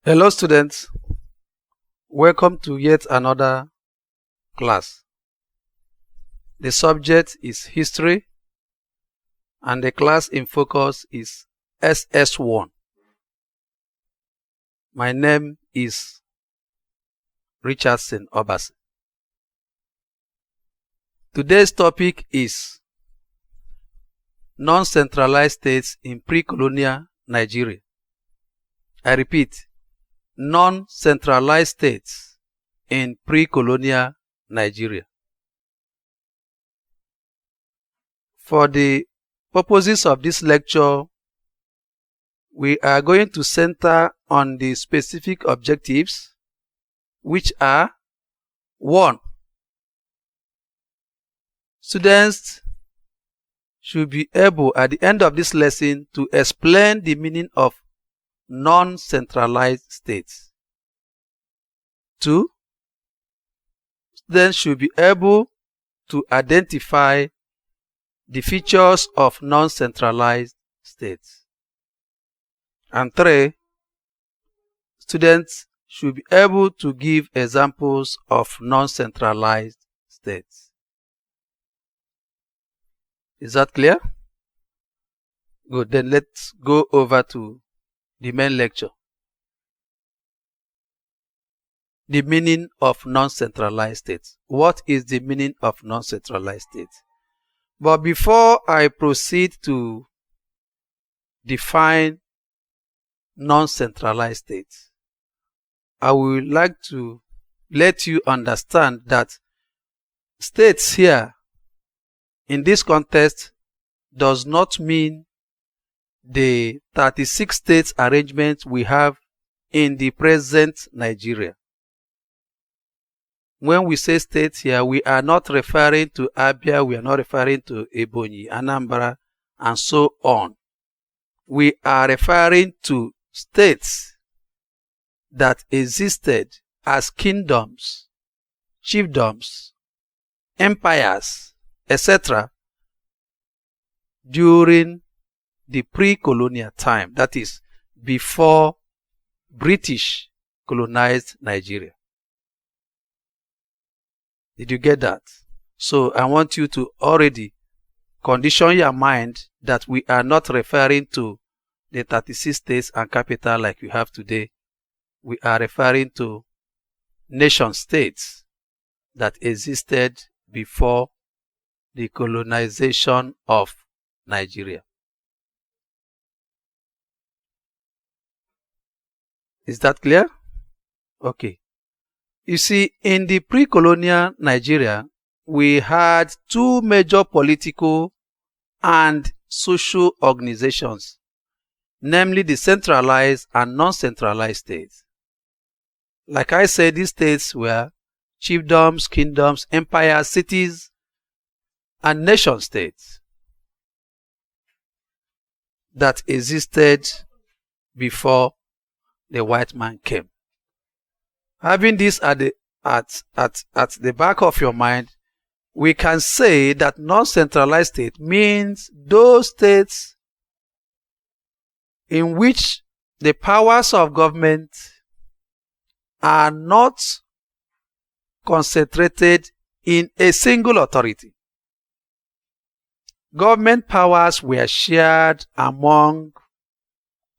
Hello students, welcome to yet another class. The subject is history and the class in focus is SS1. My name is Richardson Obasi. Today's topic is non-centralized states in pre-colonial Nigeria. I repeat, non-centralized states in pre-colonial Nigeria. For the purposes of this lecture, we are going to center on the specific objectives, which are 1. Students should be able at the end of this lesson to explain the meaning of non-centralized states. 2. Students should be able to identify the features of non-centralized states. And 3. Students should be able to give examples of non-centralized states. Is that clear? Good. Then let's go over to the main lecture. The meaning of non-centralized states. What is the meaning of non-centralized states? But before I proceed to define non-centralized states, I would like to let you understand that states here in this context does not mean the 36 states arrangement we have in the present Nigeria. When we say states here, we are not referring to Abia, we are not referring to Ebonyi, Anambra, and so on. We are referring to states that existed as kingdoms, chiefdoms, empires, etc. during the pre-colonial time, that is, before British colonized Nigeria. Did you get that? So I want you to already condition your mind that we are not referring to the 36 states and capital like we have today. We are referring to nation states that existed before the colonization of Nigeria. Is that clear? Okay. You see, in the pre-colonial Nigeria, we had two major political and social organizations, namely the centralized and non-centralized states. Like I said, these states were chiefdoms, kingdoms, empires, cities, and nation states that existed before the white man came. Having this at the back of your mind, we can say that non-centralized state means those states in which the powers of government are not concentrated in a single authority. Government powers were shared among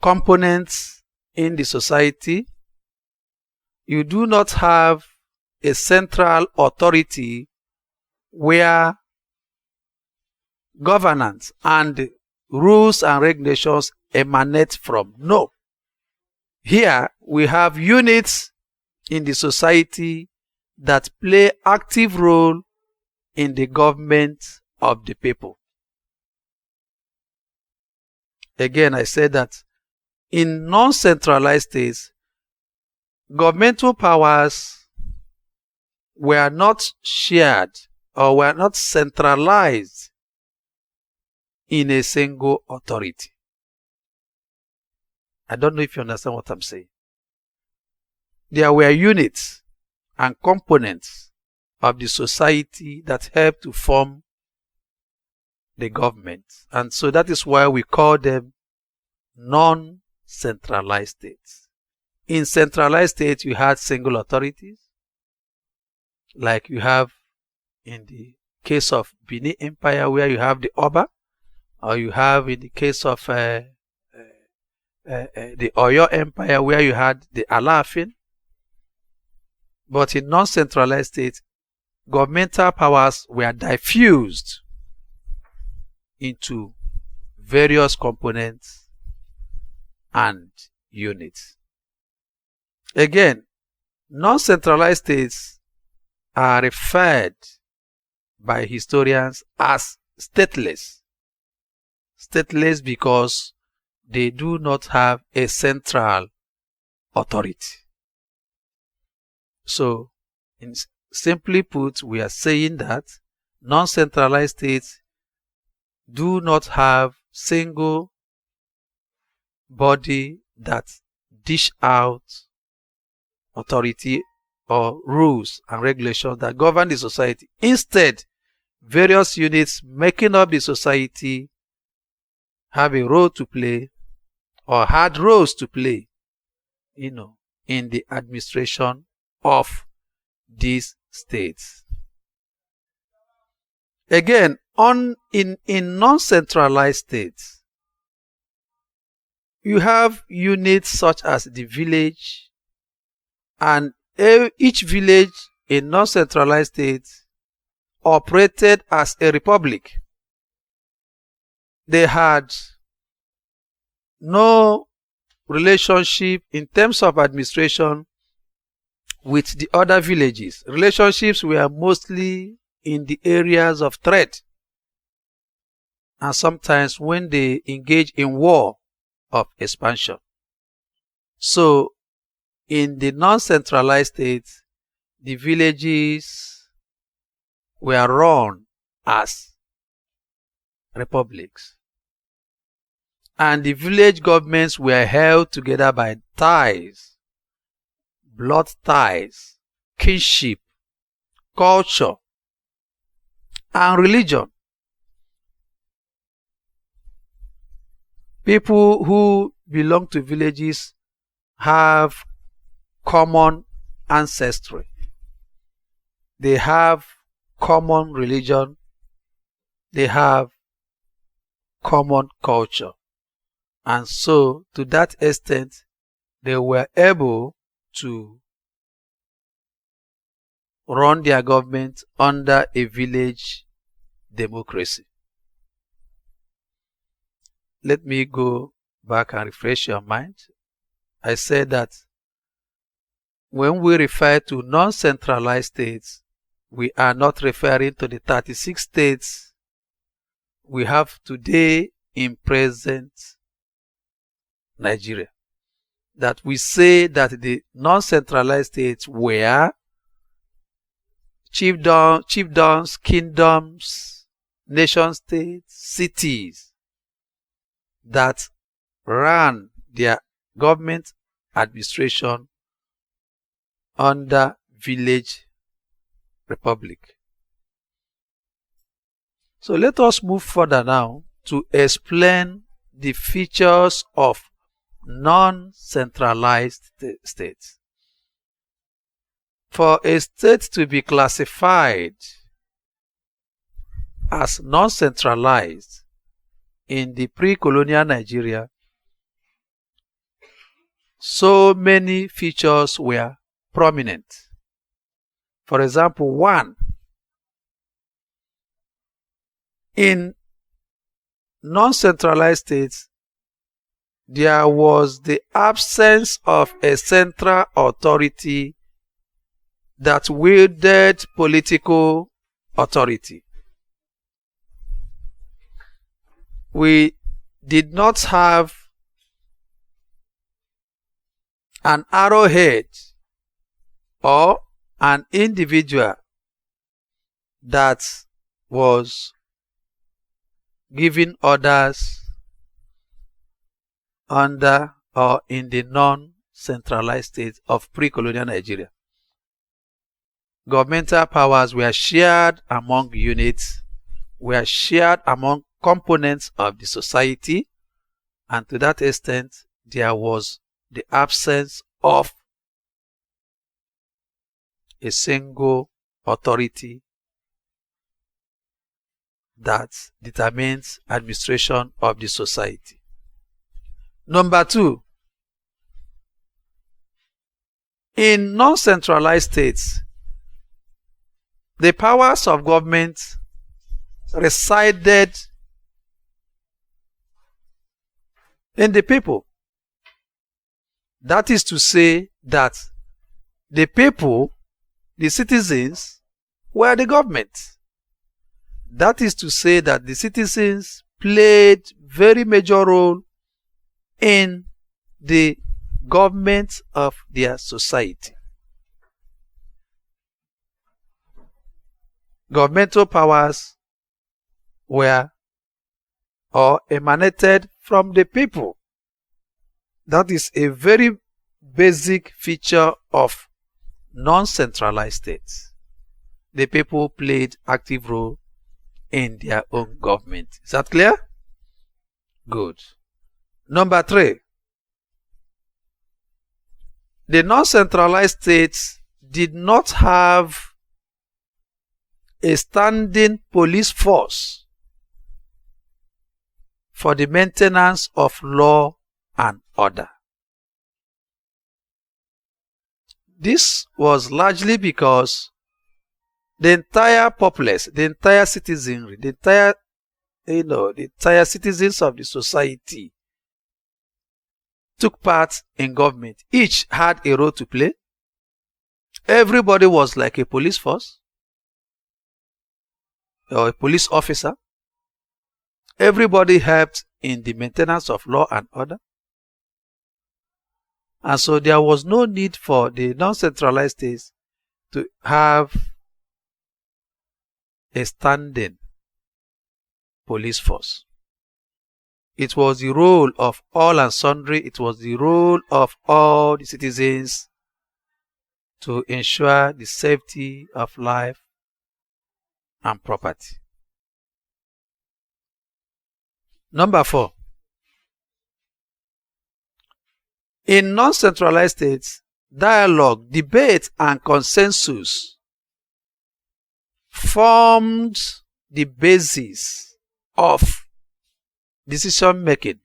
components in the society. You do not have a central authority where governance and rules and regulations emanate from. No. Here we have units in the society that play active role in the government of the people. Again, I said that in non-centralized states, governmental powers were not shared or were not centralized in a single authority. I don't know if you understand what I'm saying. There were units and components of the society that helped to form the government. And so that is why we call them non-centralized states. In centralized states, you had single authorities, like you have in the case of Benin Empire, where you have the Oba, or you have in the case of the Oyo Empire, where you had the Alaafin. But in non-centralized states, governmental powers were diffused into various components and units. Again, non-centralized states are referred by historians as stateless. Stateless because they do not have a central authority. So, simply put, we are saying that non-centralized states do not have single body that dish out authority or rules and regulations that govern the society. Instead, various units making up the society have a role to play or had roles to play, in the administration of these states. Again, in non-centralized states, you have units such as the village, and each village in non-centralized states operated as a republic. They had no relationship in terms of administration with the other villages. Relationships were mostly in the areas of threat, and sometimes when they engage in war of expansion. So, in the non-centralized states, the villages were run as republics, and the village governments were held together by ties, blood ties, kinship, culture, and religion. People who belong to villages have common ancestry. They have common religion. They have common culture. And so, to that extent, they were able to run their government under a village democracy. Let me go back and refresh your mind. I said that when we refer to non-centralized states, we are not referring to the 36 states we have today in present Nigeria. That we say that the non-centralized states were chiefdoms, kingdoms, nation states, cities that ran their government administration under village republic. So let us move further now to explain the features of non-centralized states. For a state to be classified as non-centralized in the pre-colonial Nigeria, so many features were prominent. For example, 1. In non-centralized states, there was the absence of a central authority that wielded political authority. We did not have an arrowhead or an individual that was giving orders under or in the non-centralized state of pre-colonial Nigeria. Governmental powers were shared among units, were shared among components of the society, and to that extent, there was the absence of a single authority that determines administration of the society. Number 2, in non-centralized states, the powers of government resided in the people. That is to say that the people, the citizens, were the government. That is to say that the citizens played very major role in the government of their society. Governmental powers were or emanated from the people. That is a very basic feature of non-centralized states. The people played active role in their own government. Is that clear? Good. Number 3, the non-centralized states did not have a standing police force for the maintenance of law and order. This was largely because the entire populace, the entire citizenry, the entire citizens of the society took part in government. Each had a role to play. Everybody was like a police force or a police officer. Everybody helped in the maintenance of law and order. And so there was no need for the non-centralized states to have a standing police force. It was the role of all and sundry, it was the role of all the citizens to ensure the safety of life and property. Number 4, in non-centralized states, dialogue, debate, and consensus formed the basis of decision making.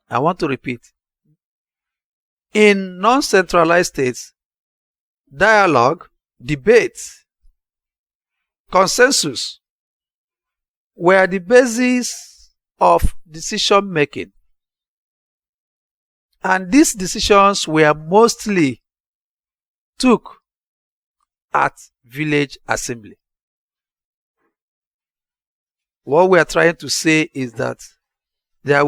I want to repeat. In non-centralized states, dialogue, debate, consensus were the basis of decision making. And these decisions were mostly took at village assembly. What we are trying to say is that there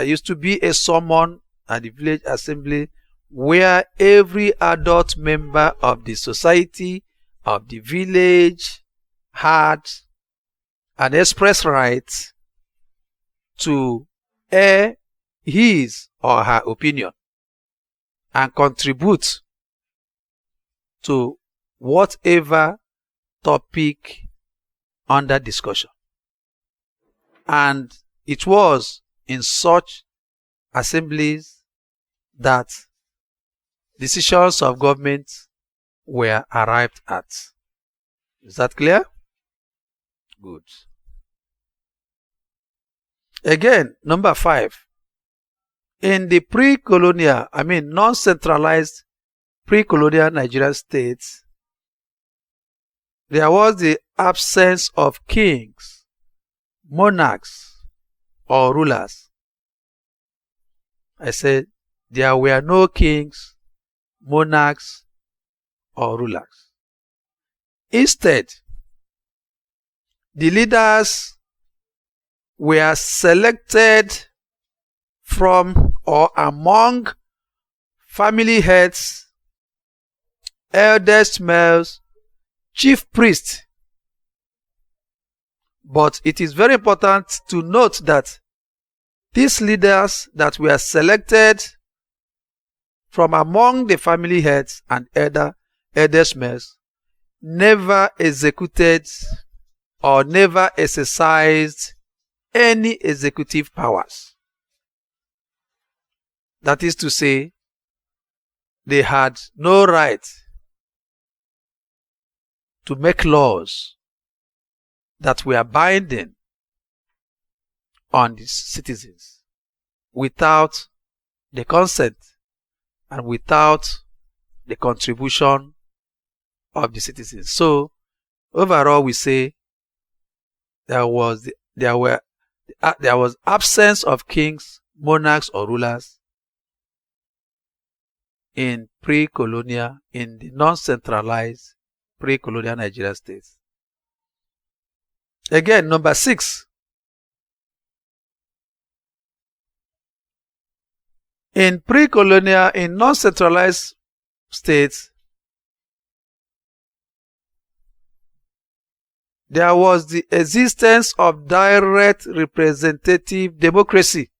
used to be a summon at the village assembly where every adult member of the society, of the village, had an express right to air his or her opinion and contribute to whatever topic under discussion. And it was in such assemblies that decisions of government were arrived at. Is that clear? Good. Again, number 5. In the pre-colonial, non-centralized pre-colonial Nigerian states, there was the absence of kings, monarchs, or rulers. I said there were no kings, monarchs, or rulers. Instead, the leaders were selected from or among family heads eldest males, chief priests. But it is very important to note that these leaders that were selected from among the family heads and eldest males never executed or never exercised any executive powers. That is to say, they had no right to make laws that were binding on the citizens without the consent and without the contribution of the citizens. So overall, we say there was absence of kings, monarchs, or rulers in pre-colonial, in the non-centralized pre-colonial Nigerian states. Again, number 6. In pre-colonial, in non-centralized states, there was the existence of direct representative democracy.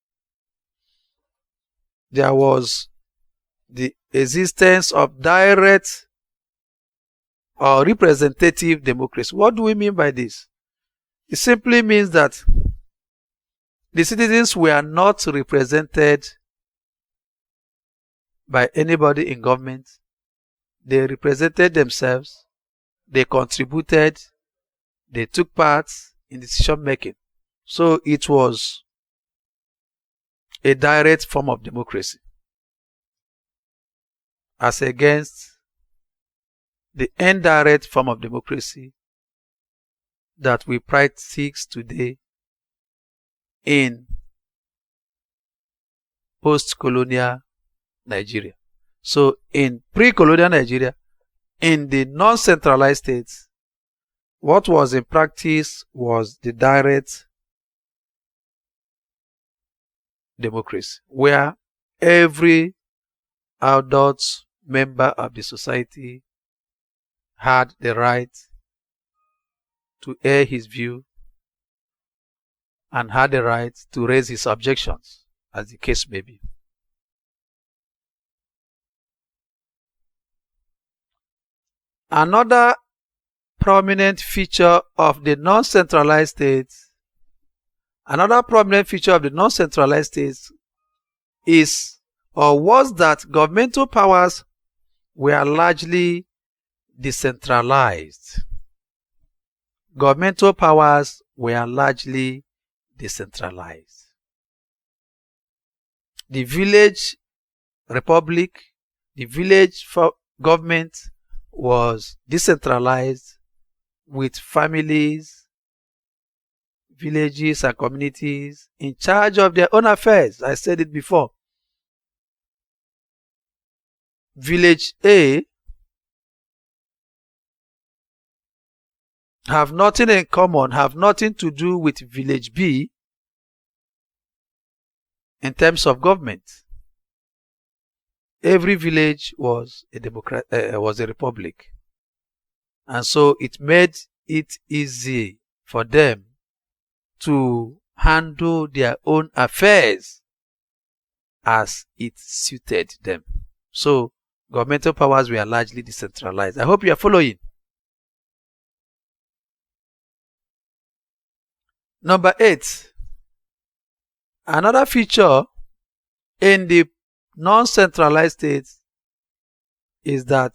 There was the existence of direct or representative democracy. What do we mean by this? It simply means that the citizens were not represented by anybody in government. They represented themselves, they contributed, they took part in decision making. So it was a direct form of democracy, as against the indirect form of democracy that we practice today in post-colonial Nigeria. So in pre-colonial Nigeria, in the non-centralized states, what was in practice was the direct democracy, where every adult member of the society had the right to air his view and had the right to raise his objections, as the case may be. Another prominent feature of the non-centralized states, is or was that governmental powers were largely decentralized. Governmental powers were largely decentralized. The village republic, the village government was decentralized, with families, villages, and communities in charge of their own affairs. I said it before. Village A have nothing in common, have nothing to do with village B in terms of government. Every village was a republic, and so it made it easy for them to handle their own affairs as it suited them. So governmental powers were largely decentralized. I hope you are following. Number 8. Another feature in the non-centralized states is that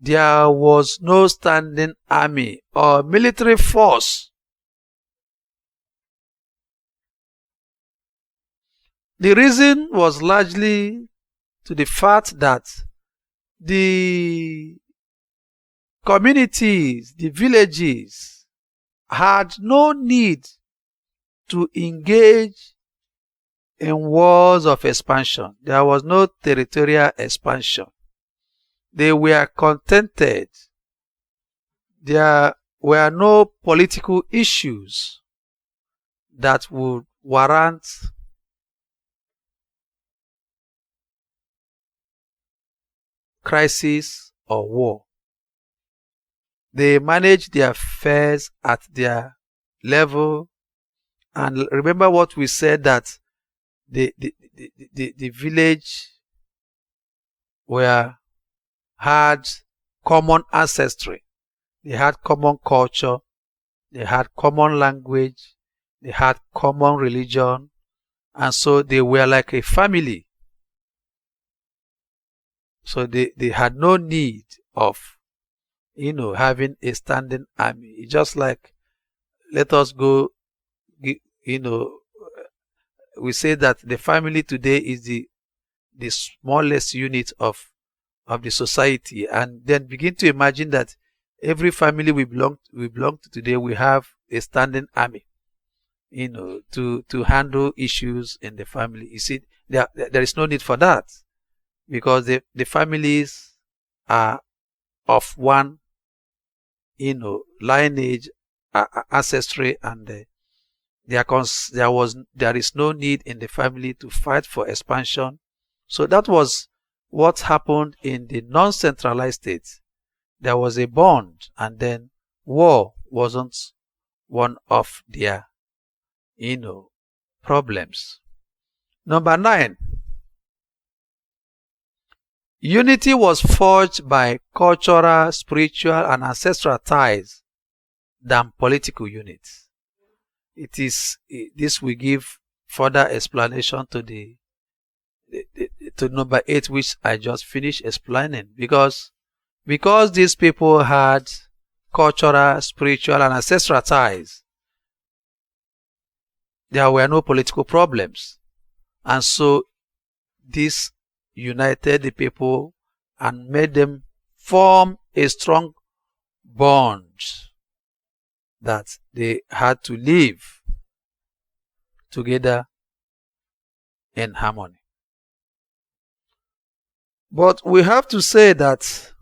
there was no standing army or military force. The reason was largely to the fact that the communities, the villages, had no need to engage in wars of expansion. There was no territorial expansion. They were contented. There were no political issues that would warrant crisis or war. They manage their affairs at their level. And remember what we said, that the village had common ancestry. They had common culture. They had common language. They had common religion. And so they were like a family. So they had no need of, having a standing army. It's just like, let us go, we say that the family today is the smallest unit of the society, and then begin to imagine that every family we belong to today, we have a standing army, to handle issues in the family. You see, there is no need for that, because the families are of one, lineage, ancestry, and there is no need in the family to fight for expansion. So that was what happened in the non-centralized states. There was a bond, and then war wasn't one of their, problems. Number 9, unity was forged by cultural, spiritual, and ancestral ties than political units. This will give further explanation to number 8, which I just finished explaining, because these people had cultural, spiritual, and ancestral ties, there were no political problems. And so this united the people and made them form a strong bond that they had to live together in harmony. But we have to say that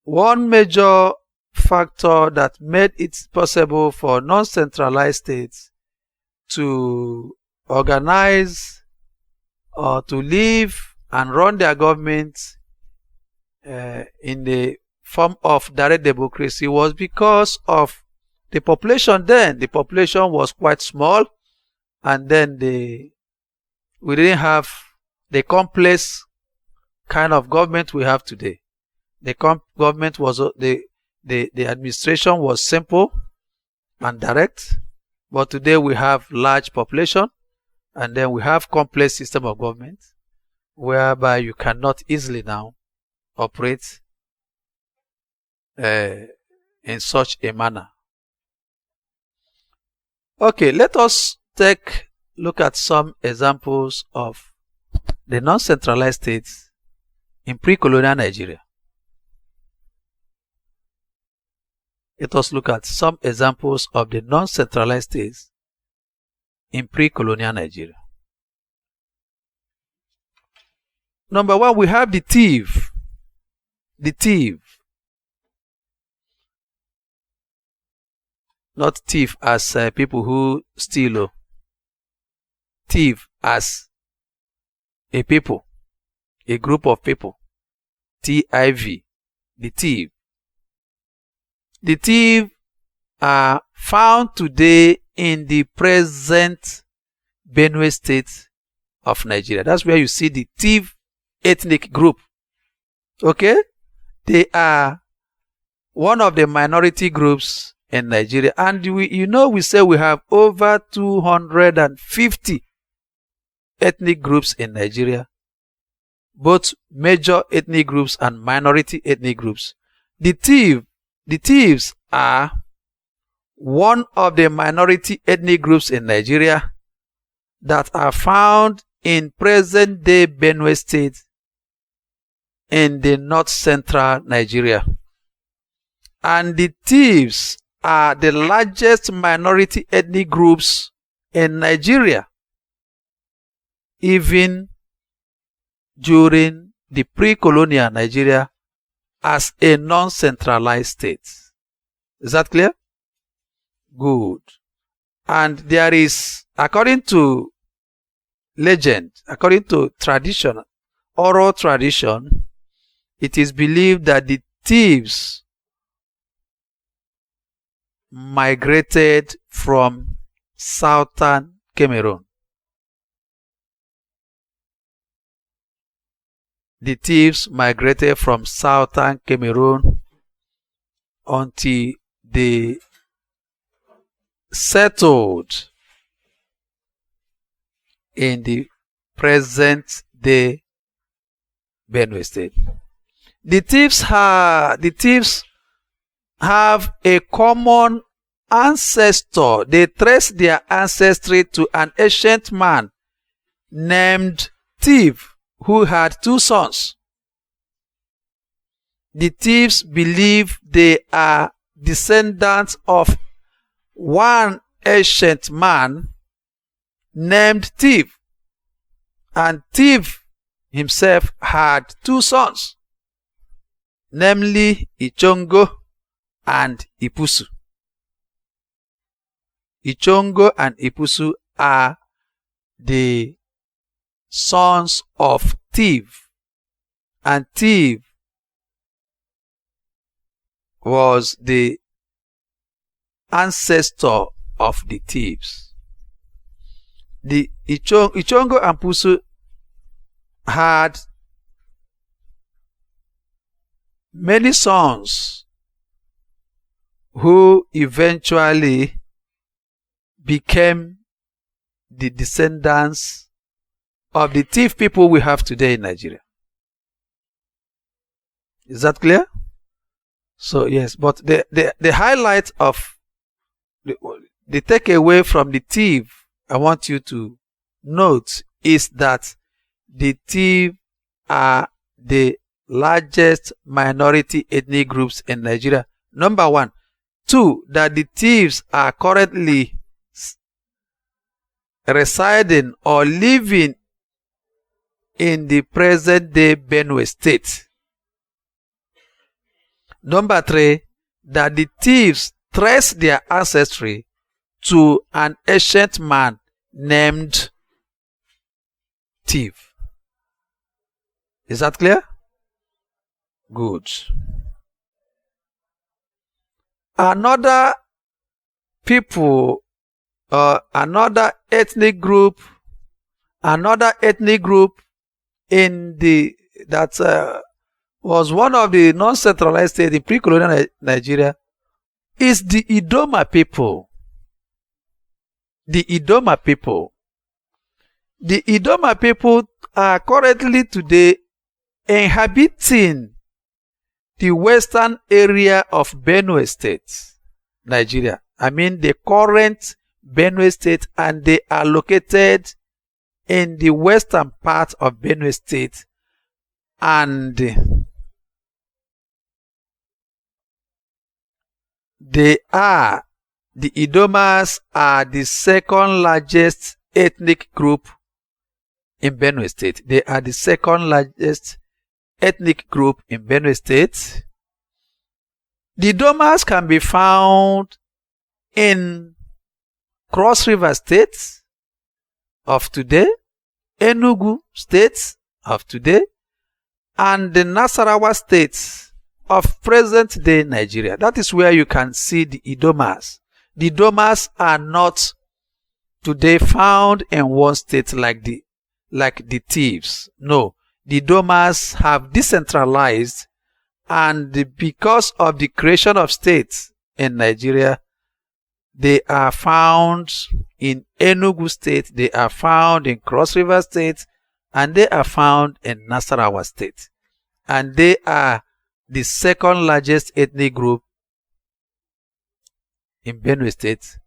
one major factor that made it possible for non-centralized states to organize or to live and run their government in the form of direct democracy was because of the population. Then the population was quite small, and then we didn't have the complex kind of government we have today. The government was the administration was simple and direct, but today we have large population, and then we have complex system of government whereby you cannot easily now operate in such a manner. Okay, let us take look at some examples of the non-centralized states in pre-colonial Nigeria. Let us look at some examples of the non-centralized states in pre-colonial Nigeria. Number 1, we have the thief. The thief. Not thief as people who steal. Thief as a people, a group of people. TIV. The thief. The thief are found today in the present Benue State of Nigeria. That's where you see the thief ethnic group. Okay? They are one of the minority groups in Nigeria. And we say we have over 250 ethnic groups in Nigeria. Both major ethnic groups and minority ethnic groups. The thieves are one of the minority ethnic groups in Nigeria that are found in present-day Benue State in the north-central Nigeria. And the thieves are the largest minority ethnic groups in Nigeria, even during the pre-colonial Nigeria as a non-centralized state. Is that clear? Good. And there is, according to legend, according to tradition, oral tradition, it is believed that the thieves migrated from southern Cameroon. The thieves migrated from southern Cameroon until they settled in the present-day Benue State. The thieves have a common ancestor. They trace their ancestry to an ancient man named Thief, who had 2 sons. The thieves believe they are descendants of one ancient man named Thief, and Thief himself had 2 sons, namely Ichongo and Ipusu. Ichongo and Ipusu are the sons of Thief, and Thief was the ancestor of the thieves. The Ichongo and Pusu had many sons who eventually became the descendants of the thief people we have today in Nigeria. Is that clear? So yes, but the highlight of the takeaway from the thief I want you to note is that the thief are the largest minority ethnic groups in Nigeria. Number 1. 2, that the thieves are currently residing or living in the present-day Benue State. Number 3, that the thieves trace their ancestry to an ancient man named Thief. Is that clear? Good. Another people, another ethnic group in the that was one of the non-centralized states in pre-colonial Nigeria is the Idoma people. The Idoma people. The Idoma people are currently today inhabiting the western area of Benue State, Nigeria. I mean the current Benue State, and they are located in the western part of Benue State, and the Idomas are the second largest ethnic group in Benue State. They are the second largest ethnic group in Benue State. The Idomas can be found in Cross River State of today, Enugu State of today, and the Nasarawa State of present-day Nigeria. That is where you can see the Idomas. The Idomas are not today found in one state like the thieves. No, the Idomas have decentralized, and because of the creation of states in Nigeria, they are found in Enugu State, they are found in Cross River State, and they are found in Nasarawa State. And they are the second largest ethnic group in Benue State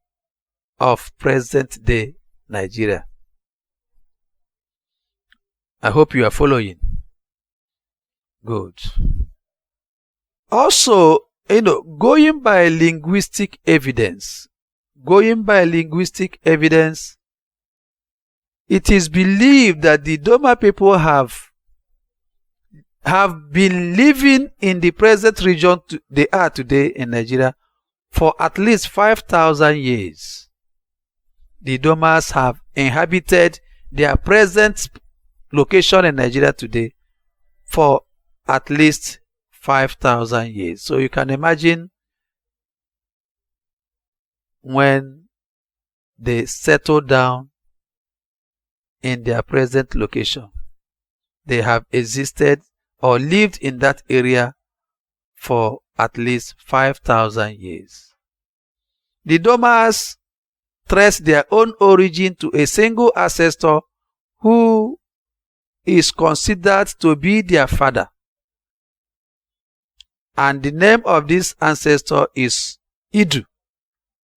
of present-day Nigeria. I hope you are following. Good. Also, going by linguistic evidence, it is believed that the Idoma people have been living in the present region they are today in Nigeria for at least 5,000 years. The Idomas have inhabited their present location in Nigeria today for at least 5,000 years. So you can imagine when they settle down in their present location, they have existed or lived in that area for at least 5,000 years. The Idomas trace their own origin to a single ancestor who is considered to be their father. And the name of this ancestor is Idu.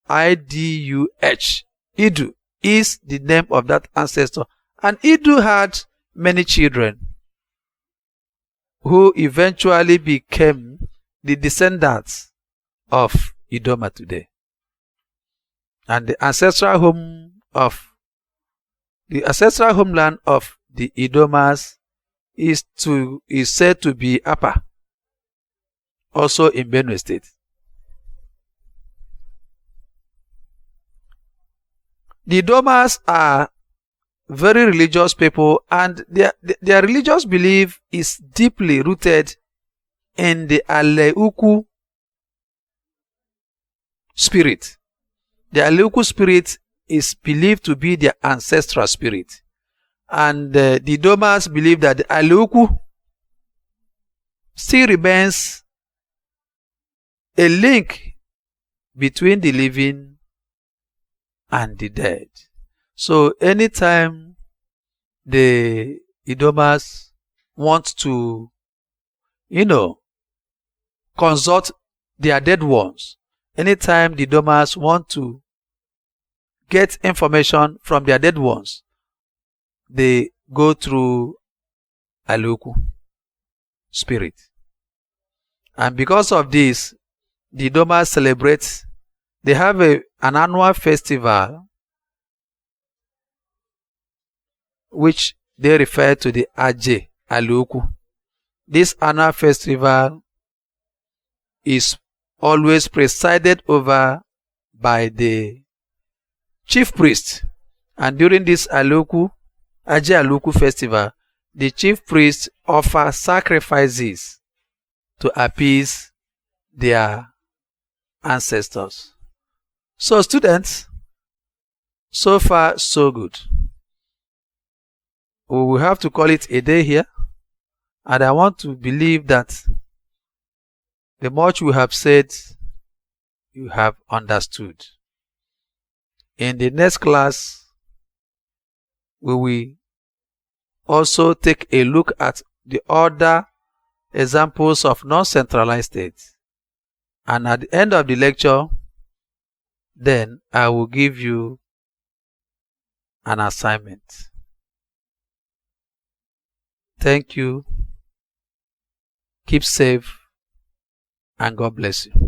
I-D-U-H. Idu is the name of that ancestor. And Idu had many children who eventually became the descendants of Idoma today. And the ancestral homeland of the Idomas is said to be Apa, also in Benue State. The Idomas are very religious people, and their religious belief is deeply rooted in the Aleuku spirit. The Aleuku spirit is believed to be their ancestral spirit. And the Idomas believe that the Aleuku still remains a link between the living and the dead. So anytime the Idomas want to, consult their dead ones, anytime the Idomas want to get information from their dead ones, they go through Aleuku spirit. And because of this, the Idomas celebrate, they have an annual festival which they refer to the Aje Aleuku. This annual festival is always presided over by the chief priest. And during this Aje Aleuku festival, the chief priest offers sacrifices to appease their ancestors. So students, so far so good. We will have to call it a day here, and I want to believe that the much we have said, you have understood. In the next class, we will also take a look at the other examples of non-centralized states. And at the end of the lecture, then I will give you an assignment. Thank you. Keep safe, and God bless you.